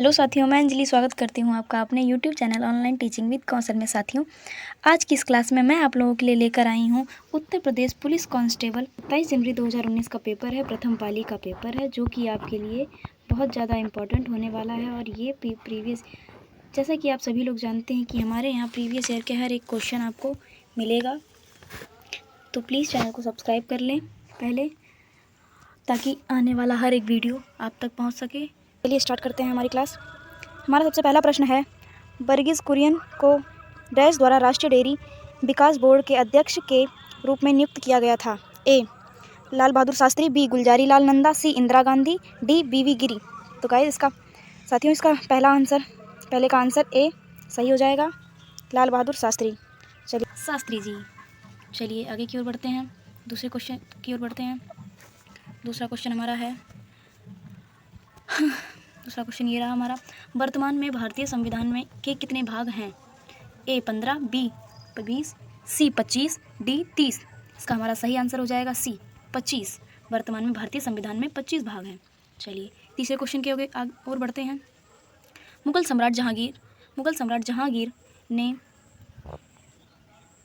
Hello साथियों, मैं अंजलि स्वागत करती हूं आपका अपने YouTube channel online teaching with Kaushal में। साथियों, आज की इस क्लास में मैं आप लोगों के लिए लेकर आई हूं उत्तर प्रदेश पुलिस कांस्टेबल 27 जनवरी 2019 का पेपर है, प्रथम पाली का पेपर है, जो कि आपके लिए बहुत ज़्यादा इम्पोर्टेंट होने वाला है। और ये प्रीवियस, जैसा कि आप सभी लोग जानते हैं कि हमारे यहाँ प्रीवियस ईयर के हर एक क्वेश्चन आपको मिलेगा, तो प्लीज़ चैनल को सब्सक्राइब कर लें पहले, ताकि आने वाला हर एक वीडियो आप तक पहुँच सके। चलिए स्टार्ट करते हैं हमारी क्लास। हमारा सबसे पहला प्रश्न है, वर्गीज कुरियन को डैश द्वारा राष्ट्रीय डेयरी विकास बोर्ड के अध्यक्ष के रूप में नियुक्त किया गया था। ए लाल बहादुर शास्त्री, बी गुलजारी लाल नंदा, सी इंदिरा गांधी, डी बीवी गिरी। तो गाइस इसका पहले का आंसर ए सही हो जाएगा, लाल बहादुर शास्त्री। चलिए शास्त्री जी। चलिए आगे की ओर बढ़ते हैं, दूसरे क्वेश्चन की ओर बढ़ते हैं। दूसरा क्वेश्चन हमारा है दूसरा क्वेश्चन ये रहा हमारा, वर्तमान में भारतीय संविधान में के कितने भाग हैं? ए 15, बी 20, सी 25, डी 30। इसका हमारा सही आंसर हो जाएगा सी 25। वर्तमान में भारतीय संविधान में 25 भाग हैं। चलिए तीसरे क्वेश्चन के आगे और बढ़ते हैं। मुगल सम्राट जहांगीर ने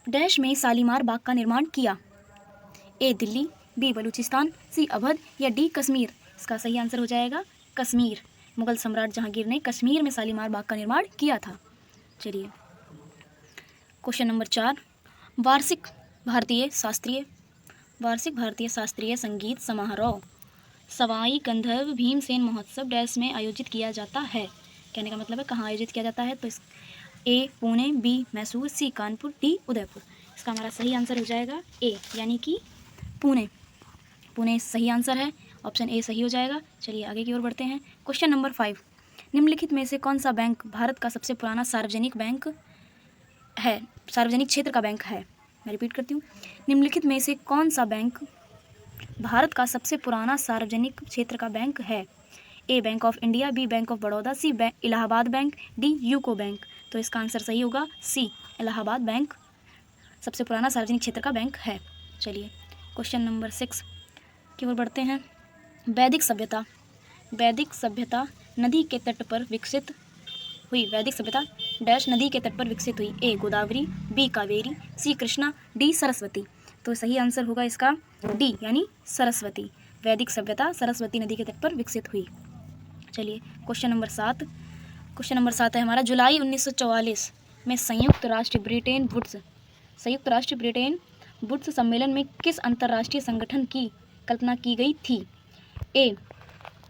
डैश में शालीमार बाग का निर्माण किया। ए दिल्ली, बी बलूचिस्तान, सी अवध या डी कश्मीर। इसका सही आंसर हो जाएगा कश्मीर। मुगल सम्राट जहांगीर ने कश्मीर में शालीमार बाग का निर्माण किया था। चलिए क्वेश्चन नंबर 4, वार्षिक भारतीय शास्त्रीय संगीत समारोह सवाई गंधर्व भीमसेन महोत्सव डैश में आयोजित किया जाता है। कहने का मतलब है कहाँ आयोजित किया जाता है। तो ए पुणे, बी मैसूर, सी कानपुर, डी उदयपुर। इसका हमारा सही आंसर हो जाएगा ए, यानी कि पुणे सही आंसर है, ऑप्शन ए सही हो जाएगा। चलिए आगे की ओर बढ़ते हैं। क्वेश्चन नंबर 5, निम्नलिखित में से कौन सा बैंक भारत का सबसे पुराना सार्वजनिक क्षेत्र का बैंक है? मैं रिपीट करती हूँ, निम्नलिखित में से कौन सा बैंक भारत का सबसे पुराना सार्वजनिक क्षेत्र का बैंक है? A Bank of India, B Bank of Baroda, C Allahabad Bank, D UCO Bank. तो इसका आंसर सही होगा सी, इलाहाबाद बैंक सबसे पुराना सार्वजनिक क्षेत्र का बैंक है। चलिए क्वेश्चन नंबर 6 की ओर बढ़ते हैं। वैदिक सभ्यता नदी के तट पर विकसित हुई। वैदिक सभ्यता डैश नदी के तट पर विकसित हुई। ए गोदावरी, बी कावेरी, सी कृष्णा, डी सरस्वती। तो सही आंसर होगा इसका डी, यानी सरस्वती। वैदिक सभ्यता सरस्वती नदी के तट पर विकसित हुई। चलिए क्वेश्चन नंबर 7 है हमारा, जुलाई 1944 में संयुक्त राष्ट्र ब्रिटेन वुड्स सम्मेलन में किस अंतर्राष्ट्रीय संगठन की कल्पना की गई थी? ए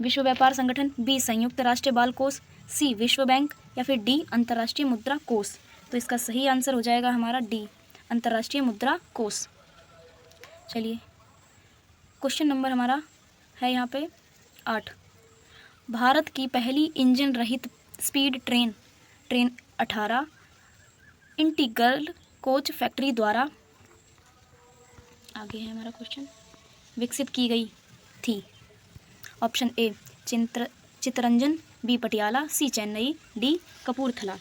विश्व व्यापार संगठन, बी संयुक्त राष्ट्र बाल कोष, सी विश्व बैंक या फिर डी अंतर्राष्ट्रीय मुद्रा कोष। तो इसका सही आंसर हो जाएगा हमारा डी, अंतर्राष्ट्रीय मुद्रा कोष। चलिए क्वेश्चन नंबर हमारा है यहाँ पे 8, भारत की पहली इंजन रहित speed train 18 integral coach factory द्वारा, आगे है हमारा क्वेश्चन, विकसित की गई थी। Option A Chittaranjan, B Patiala, C Chennai, D Kapurthala.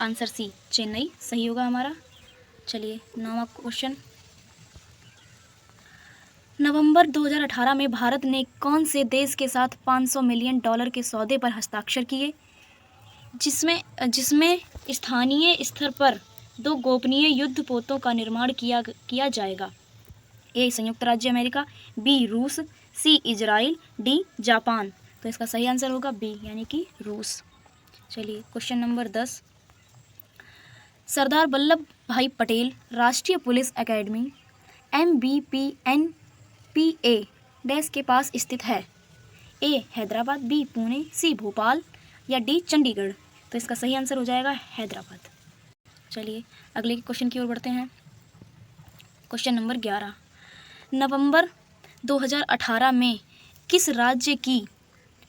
Answer C Chennai सही होगा हमारा। चलिए 9वां क्वेश्चन, नवंबर 2018 में भारत ने कौन से देश के साथ $500 मिलियन के सौदे पर हस्ताक्षर किए, जिसमें स्थानीय स्तर पर 2 गोपनीय युद्धपोतों का निर्माण किया जाएगा? ए संयुक्त राज्य अमेरिका, बी रूस, सी इजराइल, डी जापान। तो इसका सही आंसर होगा बी, यानी कि रूस। चलिए क्वेश्चन नंबर 10, सरदार वल्लभ भाई पटेल राष्ट्रीय पुलिस एकेडमी MBPNPA डैश के पास स्थित है? ए हैदराबाद, बी पुणे, सी भोपाल या डी चंडीगढ़। तो इसका सही आंसर हो जाएगा हैदराबाद। चलिए अगले क्वेश्चन की ओर बढ़ते हैं। क्वेश्चन नंबर 11, नवंबर 2018 में किस राज्य की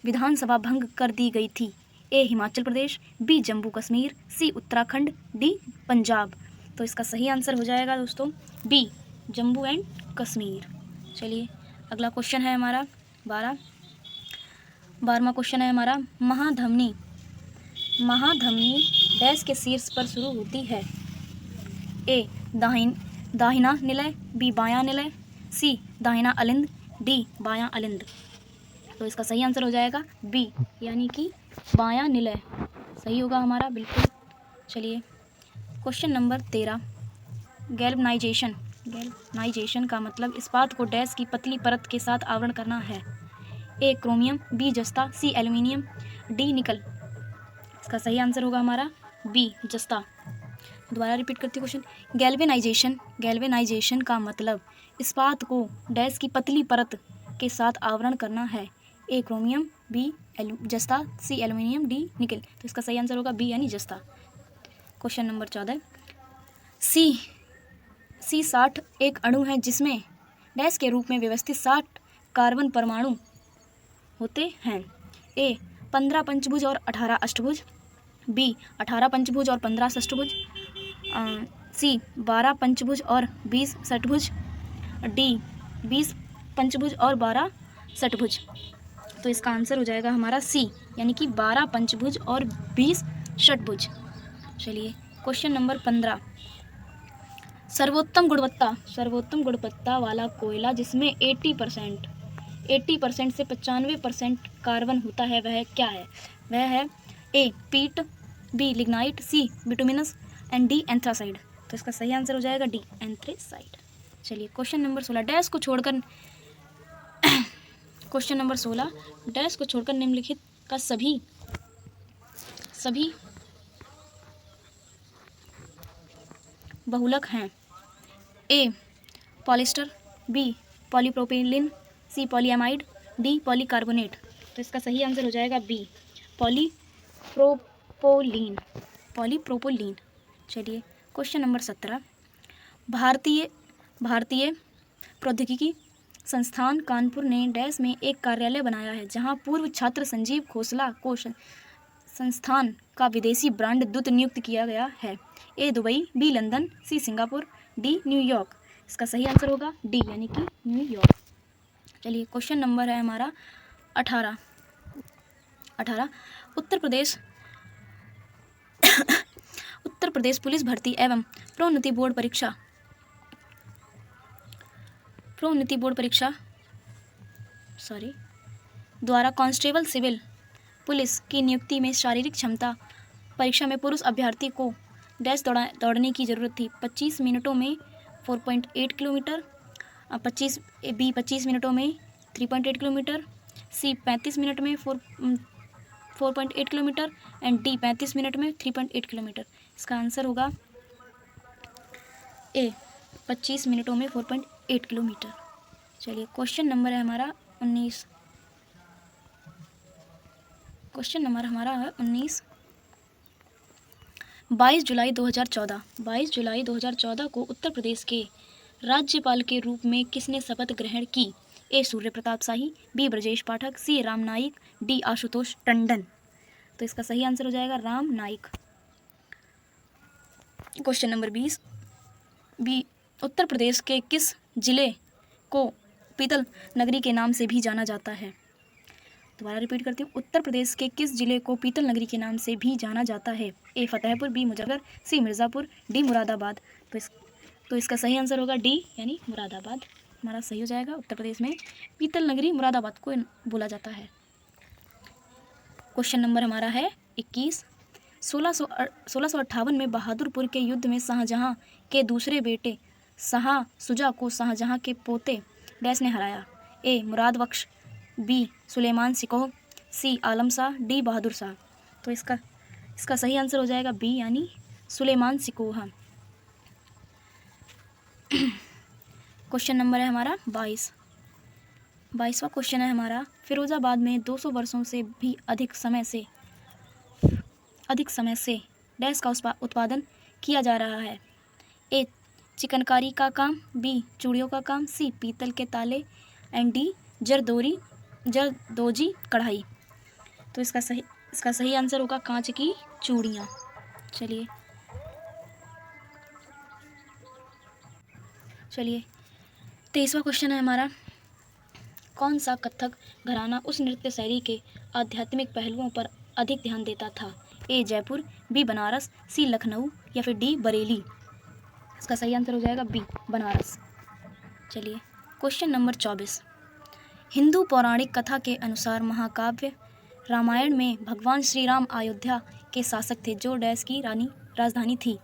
विधानसभा भंग कर दी गई थी? ए हिमाचल प्रदेश, बी जम्मू कश्मीर, सी उत्तराखंड, डी पंजाब। तो इसका सही आंसर हो जाएगा दोस्तों बी, जम्मू एंड कश्मीर। चलिए अगला क्वेश्चन है हमारा 12वां क्वेश्चन है हमारा, महाधमनी डैश के शीर्ष पर शुरू होती है? ए दाहिना निलय, बी बायां निलय, सी दाहिना अलिंद, डी बायां अलिंद। तो इसका सही आंसर हो जाएगा बी, यानी कि बायां निलय सही होगा हमारा, बिल्कुल। चलिए क्वेश्चन नंबर 13, गैल्वनाइजेशन का मतलब इस्पात को डैश की पतली परत के साथ आवरण करना है। ए क्रोमियम, बी जस्ता, सी एल्यूमिनियम, डी निकल। इसका सही आंसर होगा हमारा बी जस्ता। दोबारा रिपीट करती हूँ क्वेश्चन। गैल्वेनाइजेशन का मतलब इस्पात को डैश की पतली परत के साथ आवरण करना है। ए क्रोमियम, बी जस्ता, सी एल्यूमिनियम, डी निकल। तो इसका सही आंसर होगा बी यानी जस्ता। क्वेश्चन नंबर 14, C60 एक अणु है जिसमें डैश के रूप में व्यवस्थित 60 कार्बन परमाणु होते हैं। ए 15 पंचभुज और 18 अष्टभुज, बी 18 पंचभुज और 15 षष्ठभुज, सी 12 पंचभुज और 20 षटभुज, डी 20 पंचभुज और 12 षटभुज। तो इसका आंसर हो जाएगा हमारा सी यानी कि 12 पंचभुज और 20 षटभुज। चलिए क्वेश्चन नंबर 15, सर्वोत्तम गुणवत्ता वाला कोयला जिसमें 80% से 95% कार्बन होता है वह क्या है? वह है A peat, B lignite, C bituminous and D anthracite. तो इसका सही आंसर हो जाएगा डी एंथ्रासाइड। चलिए क्वेश्चन नंबर 16, डैश को छोड़कर निम्नलिखित का सभी बहुलक हैं। ए पॉलिस्टर, बी पॉलीप्रोपिलीन, सी पॉलीएमाइड, डी पॉलीकार्बोनेट। तो इसका सही आंसर हो जाएगा बी पॉलीप्रोपोलीन। चलिए क्वेश्चन नंबर 17, भारतीय प्रौद्योगिकी संस्थान कानपुर ने डैश में एक कार्यालय बनाया है जहां पूर्व छात्र संजीव खोसला को संस्थान का विदेशी ब्रांड दूत नियुक्त किया गया है। A Dubai, B London, C Singapore, D New York. इसका सही आंसर होगा डी यानी कि न्यूयॉर्क। चलिए क्वेश्चन नंबर है हमारा 18 उत्तर प्रदेश पुलिस भर्ती एवं प्रोन्नति बोर्ड परीक्षा द्वारा कांस्टेबल सिविल पुलिस की नियुक्ति में शारीरिक क्षमता परीक्षा में पुरुष अभ्यर्थी को डैश दौड़ने की ज़रूरत थी। 25 मिनटों में 4.8 किलोमीटर, 25 मिनटों में 3.8 किलोमीटर, सी 35 मिनट में 4.8 किलोमीटर एंड डी 35 मिनट में 3.8 किलोमीटर। इसका आंसर होगा ए 25 मिनटों में 4.8 किलोमीटर। चलिए क्वेश्चन नंबर है हमारा 19। 22 जुलाई 2014 को उत्तर प्रदेश के राज्यपाल के रूप में किसने शपथ ग्रहण की? A Surya Pratap Shahi, B Brajesh Pathak, C Ram Naik, D Ashutosh Tandon. तो इसका सही आंसर हो जाएगा Ram Naik. Question number 20, B Uttar Pradesh के किस जिले को पीतल नगरी के नाम से भी जाना जाता है? दोबारा रिपीट करती हूँ, उत्तर प्रदेश के किस जिले को पीतल नगरी के नाम से भी जाना जाता है? ए फतेहपुर, बी मुजफ्फरनगर, सी मिर्ज़ापुर, डी मुरादाबाद। तो इसका सही आंसर होगा डी यानी मुरादाबाद। हमारा सही हो जाएगा। उत्तर प्रदेश में पीतल नगरी मुरादाबाद को बोला जाता है। क्वेश्चन नंबर हमारा है 21, 1658 में बहादुरपुर के युद्ध में शाहजहां के दूसरे बेटे शाह शुजा को शाहजहां के पोते डैश ने हराया? ए मुराद बख्श, बी सुलेमान सिकोह, सी आलम शाह, डी बहादुर शाह। तो इसका सही आंसर हो जाएगा बी यानी सुलेमान सिकोह। क्वेश्चन नंबर है हमारा 22वां क्वेश्चन है हमारा, फिरोजाबाद में 200 वर्षों से भी अधिक समय से डैश का उत्पादन किया जा रहा है? ए चिकनकारी का काम, बी चूड़ियों का काम, सी पीतल के ताले एंड डी जरदोजी कढ़ाई। तो इसका सही आंसर होगा कांच की चूड़ियाँ। चलिए 23वां क्वेश्चन है हमारा, कौन सा कथक घराना उस नृत्य शैली के आध्यात्मिक पहलुओं पर अधिक ध्यान देता था? ए जयपुर, बी बनारस, सी लखनऊ या फिर डी बरेली। इसका सही आंसर हो जाएगा बी बनारस। चलिए क्वेश्चन नंबर 24, हिंदू पौराणिक कथा के अनुसार महाकाव्य रामायण में भगवान श्री राम अयोध्या के शासक थे जो डैश की राजधानी थी?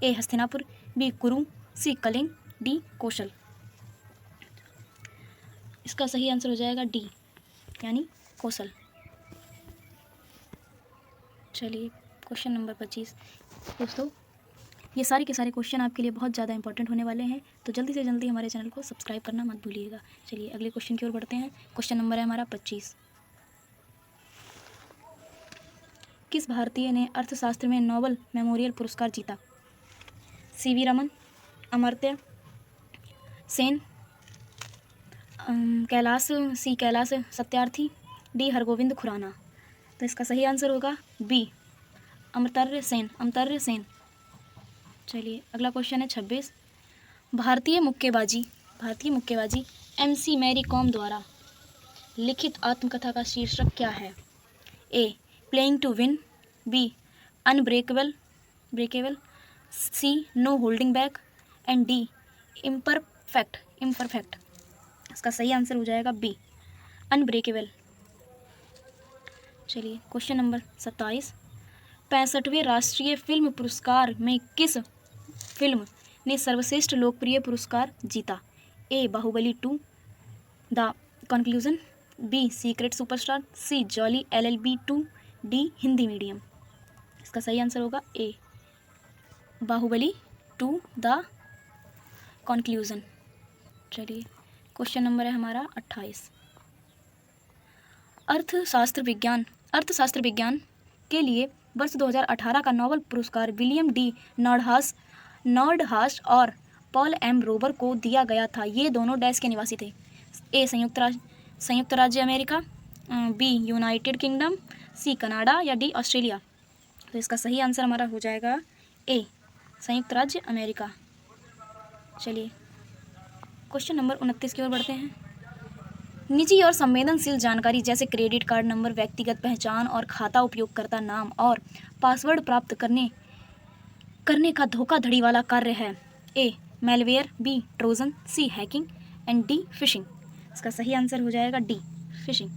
ए हस्तिनापुर, बी कुरु, सी कलिंग, डी कौशल। इसका सही आंसर हो जाएगा डी यानी कौशल। चलिए क्वेश्चन नंबर 25। दोस्तों ये सारे के सारे क्वेश्चन आपके लिए बहुत ज़्यादा इंपॉर्टेंट होने वाले हैं, तो जल्दी से जल्दी हमारे चैनल को सब्सक्राइब करना मत भूलिएगा। चलिए अगले क्वेश्चन की ओर बढ़ते हैं। क्वेश्चन नंबर है हमारा 25। किस भारतीय ने अर्थशास्त्र में नोबेल मेमोरियल पुरस्कार जीता? C V Raman, Amartya Sen, Kailash Satyarthi, D Hargobind Khorana. तो इसका सही आंसर होगा बी अमर्त्य सेन। चलिए अगला क्वेश्चन है 26। भारतीय मुक्केबाजी MC मैरी कॉम द्वारा लिखित आत्मकथा का शीर्षक क्या है? A playing to win, B unbreakable, C no holding back and D imperfect. इसका सही आंसर हो जाएगा बी अनब्रेकेबल। चलिए क्वेश्चन नंबर 27। 65वें राष्ट्रीय फिल्म पुरस्कार में किस फिल्म ने सर्वश्रेष्ठ लोकप्रिय पुरस्कार जीता? A Baahubali 2 the conclusion, B secret superstar, C Jolly LLB 2, D Hindi medium. इसका सही आंसर होगा ए बाहुबली 2 द कंक्लूजन। चलिए क्वेश्चन नंबर है हमारा 28। अर्थशास्त्र विज्ञान के लिए वर्ष 2018 का नोबेल पुरस्कार विलियम डी नॉर्डहास और पॉल एम रोबर को दिया गया था। ये दोनों डैश के निवासी थे? ए संयुक्त राज्य America, B United Kingdom, C Canada या डी ऑस्ट्रेलिया। तो इसका सही आंसर हमारा हो जाएगा ए संयुक्त राज्य अमेरिका। चलिए क्वेश्चन नंबर 29 की ओर बढ़ते हैं। निजी और संवेदनशील जानकारी जैसे क्रेडिट कार्ड नंबर, व्यक्तिगत पहचान और खाता उपयोगकर्ता नाम और पासवर्ड प्राप्त करने का धोखाधड़ी वाला कार्य है? A malware, B trojan, C hacking and D phishing. इसका सही आंसर हो जाएगा डी फिशिंग।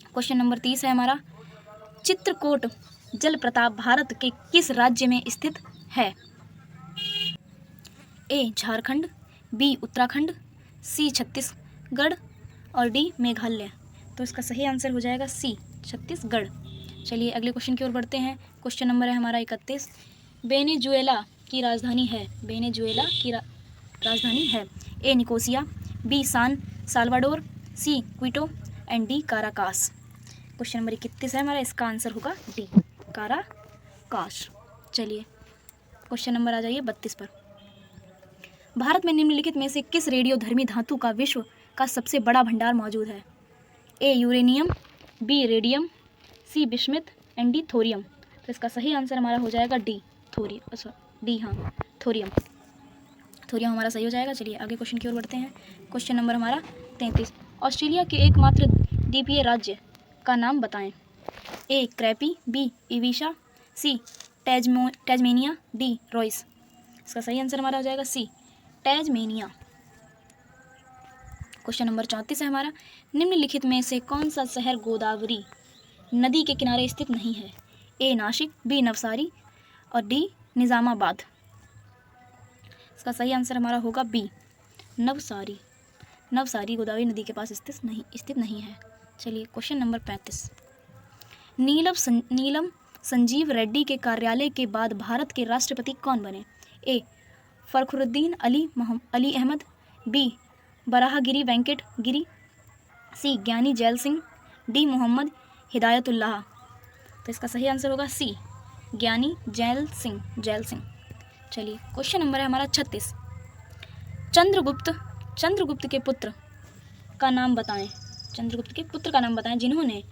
क्वेश्चन नंबर 30 है हमारा। चित्रकूट जलप्रपात भारत के किस राज्य में स्थित है? ए झारखंड, बी उत्तराखंड, सी छत्तीसगढ़ और डी मेघालय। तो इसका सही आंसर हो जाएगा सी छत्तीसगढ़। चलिए अगले क्वेश्चन की ओर बढ़ते हैं। क्वेश्चन नंबर है हमारा 31। वेनेजुएला की राजधानी है? A Nicosia, B San Salvador, C Quito and D Caracas. Question number 31 है हमारा, इसका आंसर होगा डी काराकास। चलिए क्वेश्चन नंबर आ जाइए 32 पर। भारत में निम्नलिखित में से किस रेडियोधर्मी धातु का विश्व का सबसे बड़ा भंडार मौजूद है? A uranium, B radium, C bismuth and D thorium. तो इसका सही आंसर हमारा हो जाएगा डी थोरियम। थोरियम हमारा सही हो जाएगा। चलिए आगे क्वेश्चन की ओर बढ़ते हैं। क्वेश्चन नंबर हमारा 33। ऑस्ट्रेलिया के एकमात्र द्वीपीय राज्य का नाम बताएं। ए क्रैपी, बी इविशा, सी टैजमेनिया, डी रॉयस। इसका सही आंसर हमारा हो जाएगा सी टैजमेनिया। क्वेश्चन नंबर 34 है हमारा। निम्नलिखित में से कौन सा शहर गोदावरी नदी के किनारे स्थित नहीं है? ए नासिक, बी नवसारी और डी निज़ामाबाद। इसका सही आंसर हमारा होगा बी नवसारी गोदावरी नदी के पास स्थित नहीं है। चलिए क्वेश्चन नंबर 35। नीलम संजीव रेड्डी के कार्यालय के बाद भारत के राष्ट्रपति कौन बने? ए फखरुद्दीन अली अहमद, बी बराहगिरी वेंकट गिरी, सी ज्ञानी जैल सिंह, डी मोहम्मद हिदायतुल्लाह। तो इसका सही आंसर होगा सी ज्ञानी जैल सिंह। चलिए क्वेश्चन नंबर है हमारा 36। चंद्रगुप्त के पुत्र का नाम बताएं जिन्होंने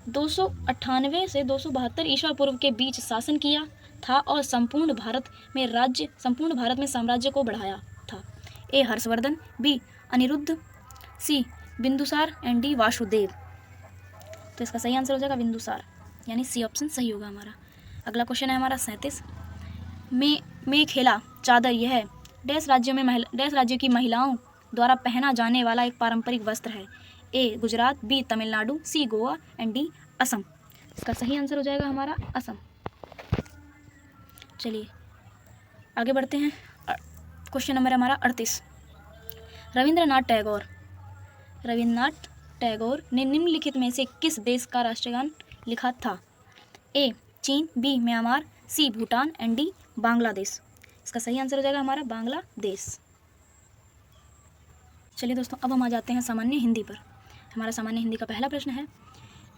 298 से 272 ईसा पूर्व के बीच शासन किया था और संपूर्ण भारत में साम्राज्य को बढ़ाया था। A Harshvardhan, B Aniruddha, C Bindusara and D Vasudev. तो इसका सही आंसर हो जाएगा बिंदुसार यानी सी ऑप्शन सही होगा हमारा। अगला क्वेश्चन है हमारा 37। मेखेला चादर यह डैश राज्यों की महिलाओं द्वारा पहना जाने वाला एक पारंपरिक वस्त्र है? A Gujarat, B Tamil Nadu, C Goa and D Assam. इसका सही आंसर हो जाएगा हमारा असम। चलिए आगे बढ़ते हैं। क्वेश्चन नंबर हमारा 38। रविंद्रनाथ टैगोर ने निम्नलिखित में से किस देश का राष्ट्रगान लिखा था? ए चीन, B Myanmar, C Bhutan and D Bangladesh. इसका सही आंसर हो जाएगा हमारा बांग्लादेश। चलिए दोस्तों, अब हम आ जाते हैं सामान्य हिंदी पर। हमारा सामान्य हिंदी का पहला प्रश्न है,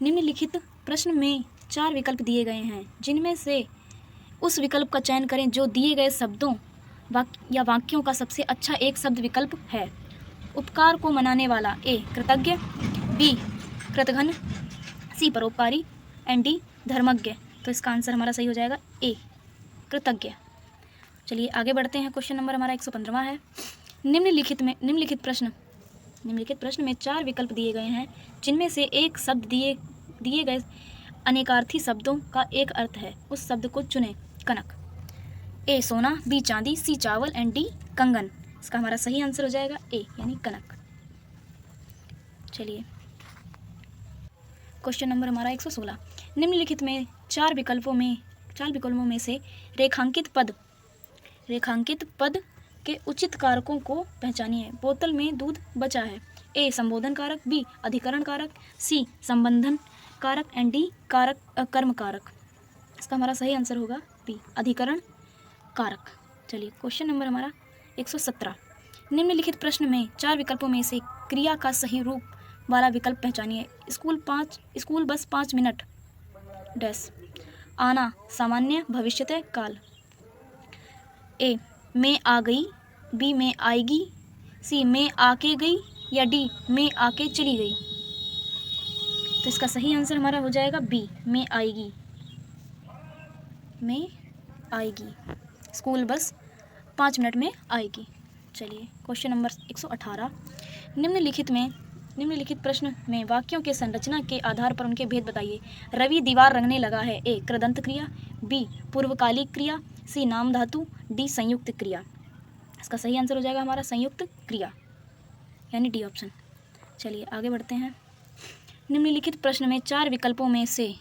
निम्नलिखित प्रश्न में 4 विकल्प दिए गए हैं, जिनमें से उस विकल्प का चयन करें जो दिए गए शब्दों या वाक्यों का सबसे अच्छा एक शब्द विकल्प है। उपकार को मनाने वाला, ए कृतज्ञ, बी कृतघ्न, सी परोपकारी एंड डी धर्मज्ञ। तो इसका आंसर हमारा सही हो जाएगा ए कृतज्ञ। चलिए आगे बढ़ते हैं। क्वेश्चन नंबर हमारा 115 है। निम्नलिखित प्रश्न में 4 विकल्प दिए गए हैं, जिनमें से एक शब्द दिए गए अनेकार्थी शब्दों का एक अर्थ है। उस शब्द को चुनें। कनक, ए सोना, बी चांदी, सी चावल एंड डी कंगन। इसका हमारा सही आंसर हो जाएगा ए यानी कनक। चलिए क्वेश्चन नंबर हमारा 116। निम्नलिखित में 4 विकल्पों में से रेखांकित पद के उचित कारकों को पहचानिए। बोतल में दूध बचा है। ए संबोधन कारक, बी अधिकरण कारक, सी संबंधन कारक एंड डी कर्म कारक। इसका हमारा सही आंसर होगा बी अधिकरण कारक। चलिए क्वेश्चन नंबर हमारा 117। निम्नलिखित प्रश्न में 4 विकल्पों में से क्रिया का सही रूप वाला विकल्प पहचानिए। स्कूल बस 5 मिनट डैश आना सामान्य भविष्यत काल। ए मैं आ गई, बी मैं आएगी, सी मैं आके गई या डी मैं आके चली गई। तो इसका सही आंसर हमारा हो जाएगा बी मैं आएगी। स्कूल बस 5 मिनट में आएगी। चलिए क्वेश्चन नंबर 118। निम्नलिखित प्रश्न में वाक्यों के संरचना के आधार पर उनके भेद बताइए। रवि दीवार रंगने लगा है। ए कृदंत क्रिया, बी पूर्वकालिक क्रिया, सी नाम धातु, डी संयुक्त क्रिया। इसका सही आंसर हो जाएगा हमारा संयुक्त क्रिया यानी डी ऑप्शन। चलिए आगे बढ़ते हैं। निम्नलिखित प्रश्न में 4 विकल्पों में से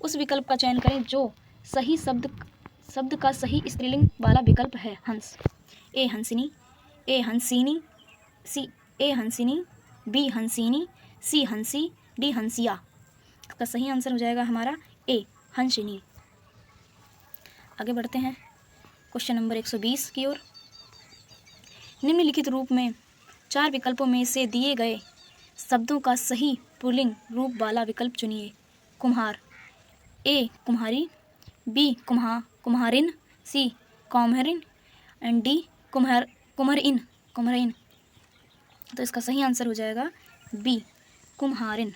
उस विकल्प का चयन करें जो सही शब्द का सही स्त्रीलिंग वाला विकल्प है। हंस, ए हंसिनी, ए हंसिनी, बी हंसिनी, सी हंसी, डी हंसिया। इसका सही आंसर हो जाएगा हमारा ए हंसिनी। आगे बढ़ते हैं क्वेश्चन नंबर 120 की ओर। निम्नलिखित रूप में 4 विकल्पों में से दिए गए शब्दों का सही पुल्लिंग रूप वाला विकल्प चुनिए। कुम्हार, ए कुम्हारी, बी कुम्हारिन, सी कौम्हरिन एंड डी कुम्हरिन। तो इसका सही आंसर हो जाएगा बी कुम्हारिन।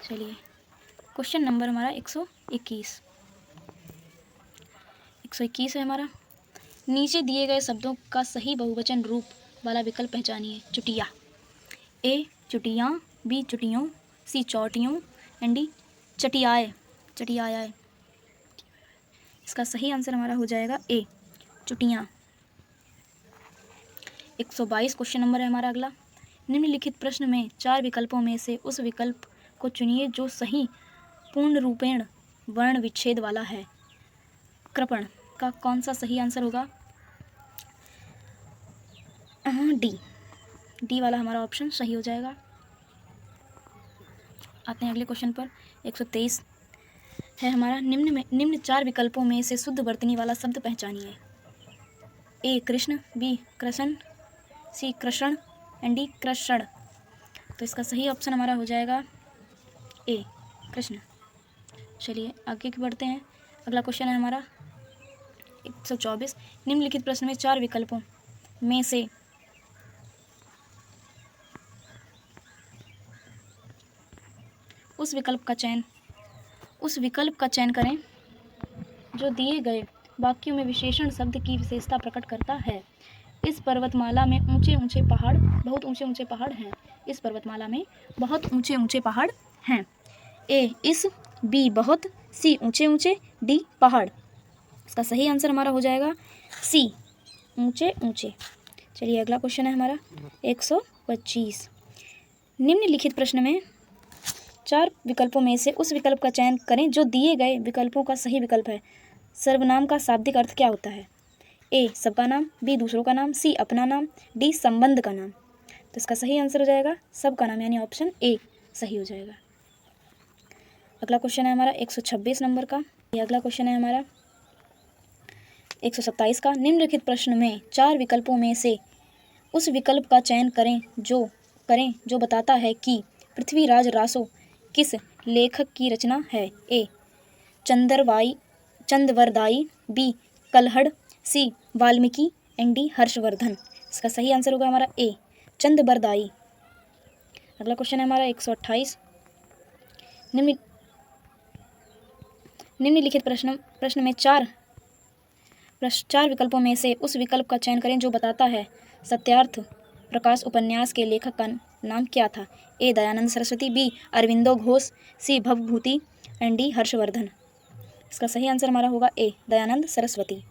चलिए क्वेश्चन नंबर हमारा 121 है हमारा। नीचे दिए गए शब्दों का सही बहुवचन रूप वाला विकल्प पहचानिए। चुटिया, ए चुटियाँ, बी चुटियों, सी चौटियों एंड डी चटियाए। इसका सही आंसर हमारा हो जाएगा ए चुटियाँ। 122 क्वेश्चन नंबर है हमारा अगला। निम्नलिखित प्रश्न में 4 विकल्पों में से उस विकल्प को चुनिए जो सही पूर्ण रूपेण वर्ण विच्छेद वाला है। कृपण का कौन सा सही आंसर होगा? डी वाला हमारा ऑप्शन सही हो जाएगा। आते हैं अगले क्वेश्चन पर। 123 है हमारा। निम्न 4 विकल्पों में से शुद्ध वर्तनी वाला शब्द पहचानिए। A Krishna, B Krishna, C Krishna and D Krishna. तो इसका सही ऑप्शन हमारा हो जाएगा ए कृष्ण। चलिए आगे बढ़ते हैं। अगला क्वेश्चन है हमारा 124। निम्नलिखित प्रश्न में 4 विकल्पों में से उस विकल्प का चयन करें जो दिए गए वाक्यों में विशेषण शब्द की विशेषता प्रकट करता है। इस पर्वतमाला में बहुत ऊंचे ऊंचे पहाड़ हैं। इस पर्वतमाला में बहुत ऊंचे पहाड़ हैं। ए इस, बी बहुत, सी ऊंचे, डी पहाड़। इसका सही आंसर हमारा हो जाएगा सी ऊंचे। चलिए अगला क्वेश्चन है हमारा 125। निम्नलिखित प्रश्न में 4 विकल्पों में से उस विकल्प का चयन करें जो दिए गए विकल्पों का सही विकल्प है। सर्वनाम का शाब्दिक अर्थ क्या होता है? ए सबका नाम, बी दूसरों का नाम, सी अपना नाम, डी संबंध का नाम। तो इसका सही आंसर हो जाएगा सबका नाम, यानी ऑप्शन ए सही हो जाएगा। अगला क्वेश्चन है हमारा 126 नंबर का। ये अगला क्वेश्चन है हमारा 127 का। निम्नलिखित प्रश्न में 4 विकल्पों में से उस विकल्प का चयन करें जो बताता है कि पृथ्वीराज रासो किस लेखक की रचना है। A Chandbardai, B Kalhan, C Valmiki, and D Harshvardhan. इसका सही आंसर होगा हमारा ए चंदबरदाई। अगला क्वेश्चन है हमारा 128। निम्नलिखित प्रश्न में 4 विकल्पों में से उस विकल्प का चयन करें जो बताता है सत्यार्थ प्रकाश उपन्यास के लेखक का नाम क्या था। A Dayanand Saraswati, B Aurobindo Ghosh, C Bhavabhuti, and D Harshvardhan. इसका सही आंसर हमारा होगा ए दयानंद सरस्वती।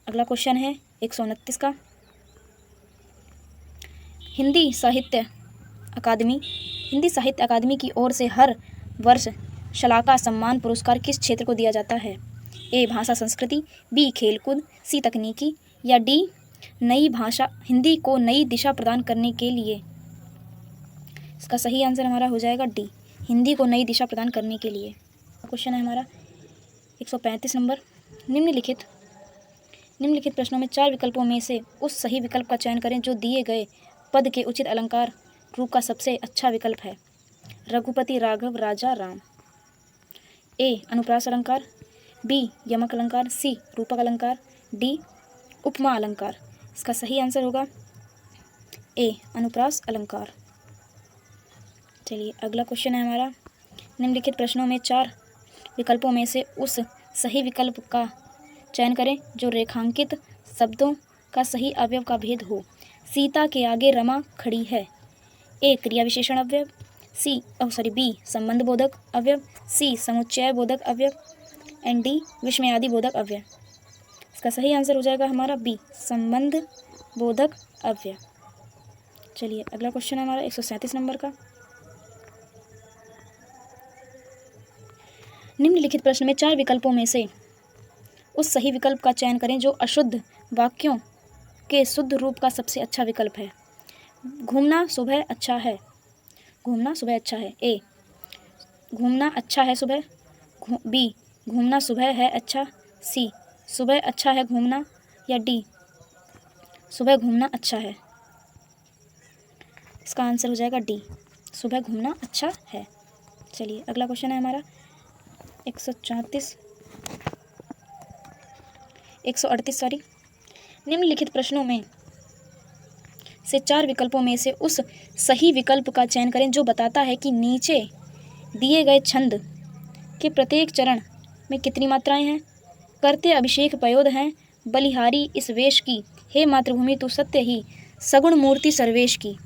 अगला क्वेश्चन है 129 का। हिंदी साहित्य अकादमी की ओर से हर वर्ष शलाका सम्मान पुरस्कार किस क्षेत्र को दिया जाता है। ए भाषा संस्कृति, बी खेलकूद, सी तकनीकी, या डी नई भाषा हिंदी को नई दिशा प्रदान करने के लिए। इसका सही आंसर हमारा हो जाएगा डी हिंदी को नई दिशा प्रदान करने के लिए। क्वेश्चन है हमारा 135 नंबर। निम्नलिखित प्रश्नों में 4 विकल्पों में से उस सही विकल्प का चयन करें जो दिए गए पद के उचित अलंकार रूप का सबसे अच्छा विकल्प है। रघुपति, राघव, राजा, राम। ए अनुप्रास अलंकार, बी यमक अलंकार, सी रूपक अलंकार, डी उपमा अलंकार। इसका सही आंसर होगा ए अनुप्रास अलंकार। चलिए अगला क्वेश्चन है हमारा। निम्नलिखित प्रश्नों में 4 विकल्पों में से उस सही विकल्प का चयन करें जो रेखांकित शब्दों का सही अवयव का भेद हो। सीता के आगे रमा खड़ी है। ए क्रिया विशेषण अवयव, बी संबंध बोधक अवयव, सी समुच्चय बोधक अवयव, एंड डी विस्मयादि बोधक अवयव। इसका सही आंसर हो जाएगा हमारा बी संबंध बोधक अवयव। चलिए अगला क्वेश्चन है हमारा 137 नंबर का। निम्नलिखित प्रश्न में 4 विकल्पों में से उस सही विकल्प का चयन करें जो अशुद्ध वाक्यों के शुद्ध रूप का सबसे अच्छा विकल्प है। घूमना सुबह अच्छा है। ए घूमना अच्छा है सुबह, बी घूमना सुबह है अच्छा, सी सुबह अच्छा है घूमना, या डी सुबह घूमना अच्छा है। इसका आंसर हो जाएगा डी सुबह घूमना अच्छा है। चलिए अगला क्वेश्चन है हमारा 138। निम्नलिखित प्रश्नों में से 4 विकल्पों में से उस सही विकल्प का चयन करें जो बताता है कि नीचे दिए गए छंद के प्रत्येक चरण में कितनी मात्राएं हैं। करते अभिषेक पयोद हैं, बलिहारी इस वेश की, हे मातृभूमि तू सत्य ही, सगुण मूर्ति सर्वेश की।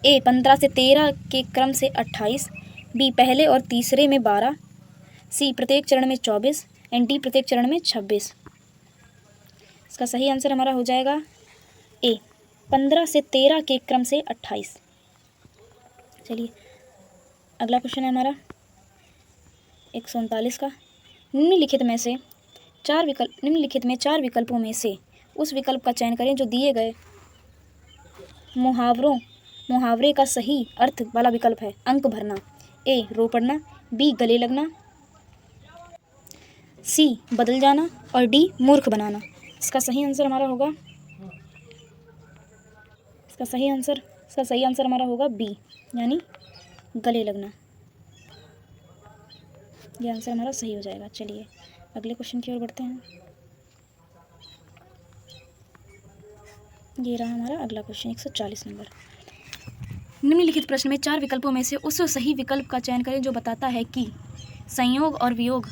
ए 15 से 13 के क्रम से 28, बी पहले और तीसरे में 12, सी प्रत्येक चरण में 24, एंड डी प्रत्येक चरण में 26। इसका सही आंसर हमारा हो जाएगा ए 15 से 13 के क्रम से 28। चलिए अगला क्वेश्चन है हमारा 139 का। निम्नलिखित में 4 विकल्पों में से उस विकल्प का चयन करें जो दिए गए मुहावरे का सही अर्थ वाला विकल्प है। अंक भरना। ए रो पड़ना, बी गले लगना, सी बदल जाना, और डी मूर्ख बनाना। इसका सही आंसर हमारा होगा बी यानी गले लगना। यह आंसर हमारा सही हो जाएगा। चलिए अगले क्वेश्चन की ओर बढ़ते हैं। ये रहा हमारा अगला क्वेश्चन 140 नंबर। निम्नलिखित प्रश्न में 4 विकल्पों में से उस सही विकल्प का चयन करें जो बताता है कि संयोग और वियोग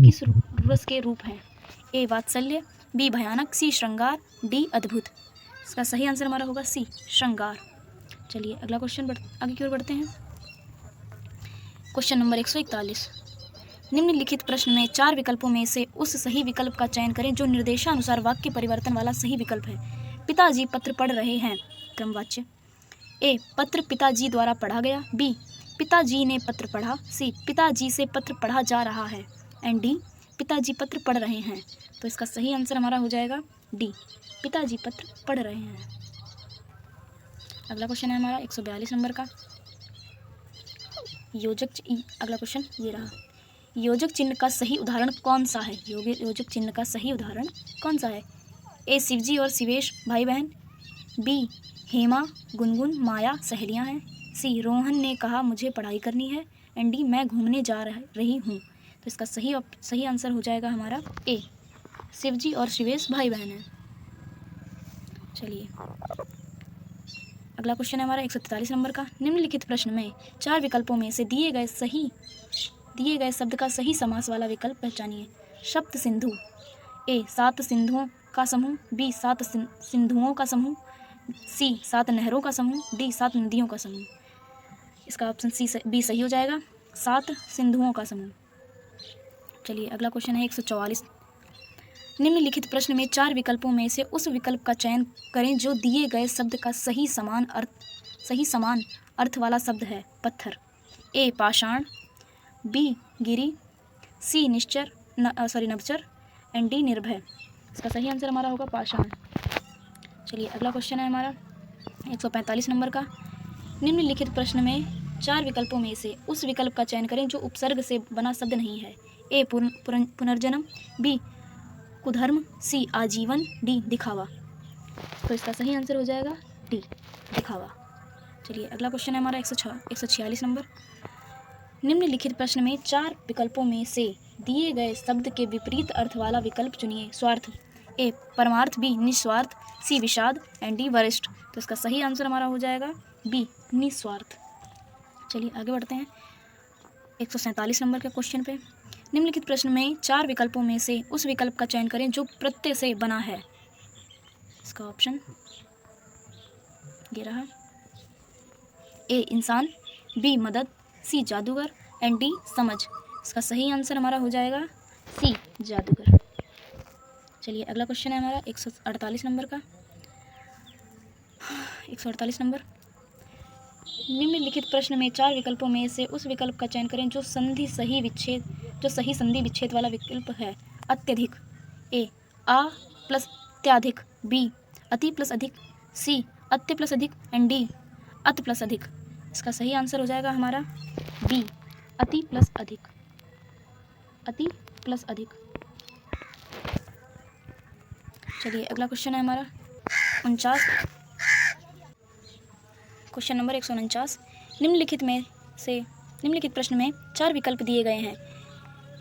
किस रस के रूप हैं। ए वात्सल्य, बी भयानक, सी श्रृंगार, डी अद्भुत। इसका सही आंसर हमारा होगा सी श्रृंगार। चलिए अगला क्वेश्चन आगे की ओर बढ़ते हैं। Question number 141। निम्नलिखित प्रश्न में 4 विकल्पों में से उस सही विकल्प का चयन करें जो निर्देशानुसार वाक्य परिवर्तन वाला सही विकल्प है। पिताजी पत्र पढ़ रहे हैं क्रमवाच्य, ए पत्र पिताजी द्वारा पढ़ा गया, बी पिताजी ने पत्र पढ़ा, सी पिताजी से पत्र पढ़ा जा रहा है एंड डी पिताजी पत्र पढ़ रहे हैं। तो इसका सही आंसर हमारा हो जाएगा डी, पिताजी पत्र पढ़ रहे हैं। अगला क्वेश्चन है हमारा 142 नंबर का। अगला क्वेश्चन ये रहा, योजक चिन्ह का सही उदाहरण कौन सा है? योजक चिन्ह का सही उदाहरण कौन सा है? ए शिवजी और शिवेश भाई बहन, बी हेमा गुनगुन माया सहेलियां हैं, सी रोहन ने कहा मुझे पढ़ाई करनी है एंड डी मैं घूमने जा रही हूँ। तो इसका सही आंसर हो जाएगा हमारा ए, शिवजी और शिवेश भाई बहन हैं। चलिए अगला क्वेश्चन है हमारा 143 नंबर का। निम्नलिखित प्रश्न में 4 विकल्पों में से दिए गए शब्द का सही समास वाला विकल्प पहचानिए। सप्त सिंधु, ए 7 सिंधुओं का समूह, बी 7 सिंधुओं का समूह, सी 7 नहरों का समूह, डी 7 नदियों का समूह। इसका ऑप्शन बी सही हो जाएगा, 7 सिंधुओं का समूह। चलिए अगला क्वेश्चन है 144। निम्नलिखित प्रश्न में 4 विकल्पों में से उस विकल्प का चयन करें जो दिए गए शब्द का सही समान अर्थ वाला शब्द है। पत्थर, ए पाषाण, बी गिरी, सी नभचर एंड डी निर्भय। इसका सही आंसर हमारा होगा पाषाण। चलिए अगला क्वेश्चन है हमारा 145 नंबर का। निम्नलिखित प्रश्न में 4 विकल्पों में से उस विकल्प का चयन करें जो उपसर्ग से बना शब्द नहीं है। ए पुनर्जन्म, बी कुधर्म, सी आजीवन, डी दिखावा। तो इसका सही आंसर हो जाएगा डी दिखावा। चलिए अगला क्वेश्चन है हमारा 146 नंबर। निम्नलिखित प्रश्न में 4 विकल्पों में से दिए गए शब्द के विपरीत अर्थ वाला विकल्प चुनिए। स्वार्थ, ए परमार्थ, बी निस्वार्थ, सी विषाद एंड डी वरिष्ठ। तो इसका सही आंसर हमारा हो जाएगा बी निस्वार्थ। चलिए आगे बढ़ते हैं 147 नंबर के क्वेश्चन पे। निम्नलिखित प्रश्न में 4 विकल्पों में से उस विकल्प का चयन करें जो प्रत्यय से बना है। इसका ऑप्शन ये रहा, ए इंसान, बी मदद, सी जादूगर एंड डी समझ। इसका सही आंसर हमारा हो जाएगा सी जादूगर। चलिए अगला क्वेश्चन है हमारा 148 नंबर का। 148 नंबर। निम्नलिखित प्रश्न में 4 विकल्पों में से उस विकल्प का चयन करें जो सही संधि विच्छेद वाला विकल्प है। अत्यधिक, ए आ प्लस अत्याधिक, बी अति प्लस अधिक, सी अत्य प्लस अधिक एंड डी अत प्लस अधिक। इसका सही आंसर हो जाएगा हमारा बी अति प्लस अधिक, अति प्लस अधिक। चलिए अगला क्वेश्चन है हमारा 49, क्वेश्चन नंबर 149। निम्नलिखित प्रश्न में 4 विकल्प दिए गए हैं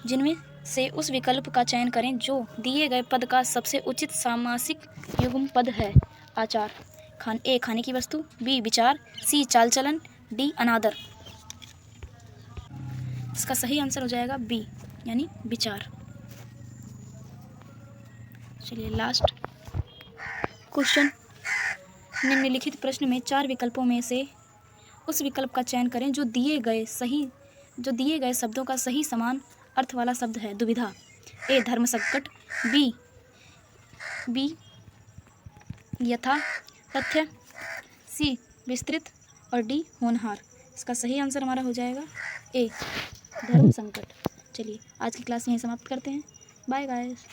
जिनमें से उस विकल्प का चयन करें जो दिए गए पद का सबसे उचित सामासिक युग्म पद है। आचार, ए खाने की वस्तु, बी विचार, सी चाल चलन, डी अनादर। इसका सही आंसर हो जाएगा बी यानी विचार। चलिए लास्ट क्वेश्चन। निम्नलिखित प्रश्न में 4 विकल्पों में से उस विकल्प का चयन करें जो दिए गए शब्दों का सही समान अर्थ वाला शब्द है। दुविधा, ए धर्म संकट, बी यथा तथ्य, सी विस्तृत और डी होनहार। इसका सही आंसर हमारा हो जाएगा ए धर्म संकट। चलिए आज की क्लास यहीं समाप्त करते हैं। Bye guys.